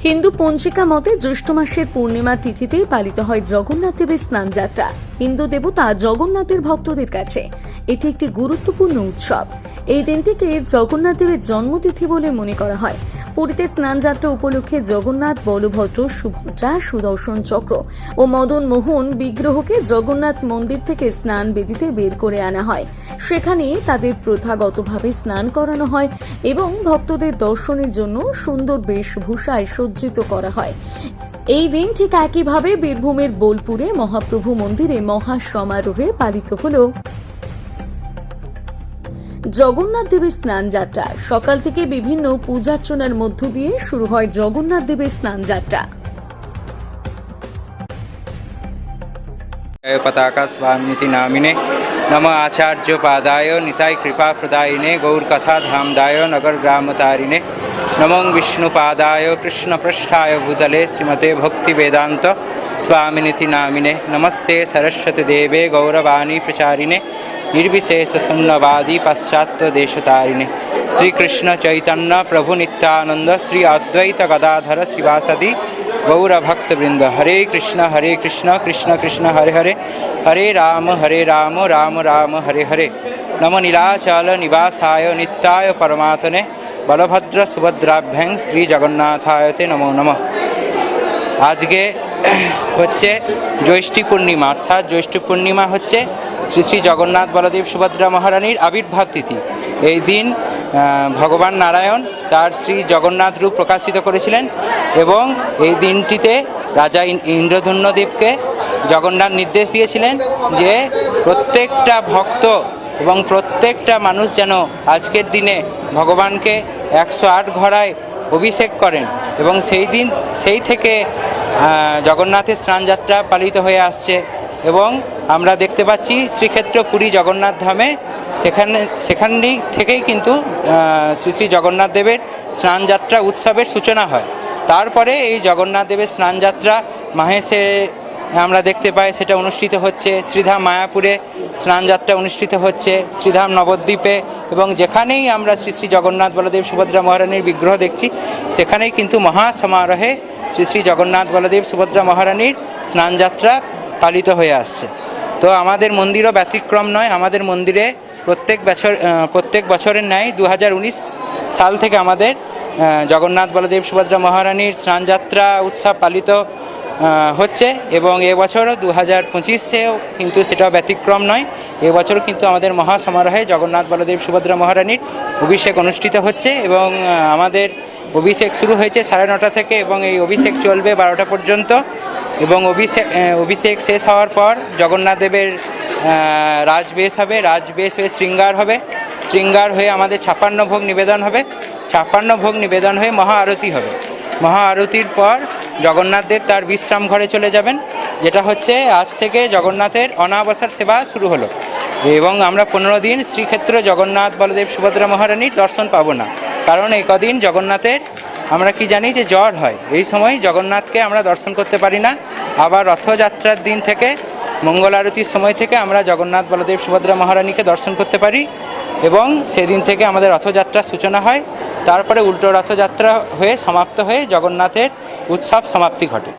হিন্দু পঞ্জিকা মতে জ্যৈষ্ঠ মাসের পূর্ণিমা তিথিতে পালিত হয় জগন্নাথ দেবের স্নানযাত্রা। হিন্দু দেবতা জগন্নাথের ভক্তদের কাছে এটি একটি গুরুত্বপূর্ণ উৎসব। এই দিনটিকে জগন্নাথ দেবের জন্মতিথি বলে মনে করা হয়। পুরীতে স্নানযাত্রা উপলক্ষে জগন্নাথ, বলভদ্র, সুভদ্রা, সুদর্শন চক্র ও মদন মোহন বিগ্রহকে জগন্নাথ মন্দির থেকে স্নান বেদিতে বের করে আনা হয়। সেখানে তাদের প্রথাগতভাবে স্নান করানো হয় এবং ভক্তদের দর্শনের জন্য সুন্দর বেশভূষায় সজ্জিত করা হয়। এই দিন ঠিক একইভাবে বীরভূমের বোলপুরে মহাপ্রভু মন্দিরে মহা সমারোহে পালিত হল জগন্নাথ দেবের স্নান যাত্রা। সকাল থেকে বিভিন্ন পূজার্চনার মধ্য দিয়ে শুরু হয় জগন্নাথ দেবের স্নান যাত্রা। पताका स्वामिति नामिने नम आचार्य पादाय निताय कृपा प्रदायिने गौर कथा धामदाय नगर ग्राम तारिणे नमो विष्णुपादाय कृष्ण पृष्ठाय भूतले श्रीमते भक्ति वेदांत स्वामिनिति नामिने नमस्ते सरस्वती देवे गौरवाणी प्रचारिणे निर्विशेष शून्यवादी पाश्चात्य देशतारिणे श्री कृष्ण चैतन्य प्रभु नित्यानंद श्री अद्वैत गदाधर श्रीवासदि गौर भक्तवृंद हरे कृष्ण कृष्ण कृष्ण हरे हरे हरे राम राम राम हरे हरे नमो नीलाचल निवासाय नित्याय परमात्मने बलभद्र सुभद्राभ्यां श्री जगन्नाथायते नमो नमः। আজকে হচ্ছে জ্যৈষ্ঠী পূর্ণিমা, অর্থাৎ জ্যৈষ্ঠ পূর্ণিমা হচ্ছে শ্রী শ্রী জগন্নাথ বলদেব সুভদ্রা মহারানীর আবির্ভাব তিথি। এই দিন ভগবান নারায়ণ তার শ্রী জগন্নাথ রূপ প্রকাশিত করেছিলেন এবং এই দিনটিতে রাজা ইন্দ্রধন্যদেবকে জগন্নাথ নির্দেশ দিয়েছিলেন যে প্রত্যেকটা ভক্ত এবং প্রত্যেকটা মানুষ যেন আজকের দিনে ভগবানকে 108 ঘড়ায় অভিষেক করেন এবং সেই থেকে জগন্নাথের স্নানযাত্রা পালিত হয়ে আসছে। এবং আমরা দেখতে পাচ্ছি শ্রীক্ষেত্র পুরী জগন্নাথ ধামে সেখানে থেকেই কিন্তু শ্রী শ্রী জগন্নাথ দেবের স্নানযাত্রা উৎসবের সূচনা হয়। তারপরে এই জগন্নাথ দেবের স্নানযাত্রা মাহেশে আমরা দেখতে পাই সেটা অনুষ্ঠিত হচ্ছে, শ্রীধাম মায়াপুরে স্নানযাত্রা অনুষ্ঠিত হচ্ছে, শ্রীধাম নবদ্বীপে, এবং যেখানেই আমরা শ্রী শ্রী জগন্নাথ বলদেব সুভদ্রা মহারানীর বিগ্রহ দেখছি সেখানেই কিন্তু মহা সমারোহে শ্রী শ্রী জগন্নাথ বলদেব সুভদ্রা মহারানীর স্নানযাত্রা পালিত হয়ে আসছে। তো আমাদের মন্দিরও ব্যতিক্রম নয়। আমাদের মন্দিরে প্রত্যেক বছরের ন্যায় 2019 সাল থেকে আমাদের জগন্নাথ বলদেব সুভদ্রা মহারানীর স্নানযাত্রা উৎসব পালিত হচ্ছে এবং এবছরও 2025-এও কিন্তু সেটা ব্যতিক্রম নয়। এবছরও কিন্তু আমাদের মহা সমারোহে জগন্নাথ বলদেব সুভদ্রা মহারানীর অভিষেক অনুষ্ঠিত হচ্ছে এবং আমাদের অভিষেক শুরু হয়েছে 9:30 থেকে এবং এই অভিষেক চলবে 12টা পর্যন্ত। এবং অভিষেক শেষ হওয়ার পর জগন্নাথ দেবের রাজবেশ হবে, রাজবেশ হয়ে শৃঙ্গার হয়ে আমাদের 56 ভোগ নিবেদন হবে, 56 ভোগ নিবেদন হয়ে মহা আরতি হবে। মহা আরতির পর জগন্নাথ দেব তার বিশ্রাম ঘরে চলে যাবেন, যেটা হচ্ছে আজ থেকে জগন্নাথের অনাবসর সেবা শুরু হলো এবং আমরা 15 দিন শ্রীক্ষেত্র জগন্নাথ বলদেব সুভদ্রা মহারানীর দর্শন পাবো না। কারণ এই কদিন জগন্নাথের আমরা কি জানি যে জ্বর হয়, এই সময় জগন্নাথকে আমরা দর্শন করতে পারি না। আবার রথযাত্রার দিন থেকে মঙ্গল আরতির সময় থেকে আমরা জগন্নাথ বলদেব সুভদ্রা মহারানীকে দর্শন করতে পারি এবং সেদিন থেকে আমাদের রথযাত্রার সূচনা হয়। তারপরে উল্টো রথযাত্রা হয়ে সমাপ্ত হয়ে জগন্নাথের উৎসব সমাপ্তি ঘটে।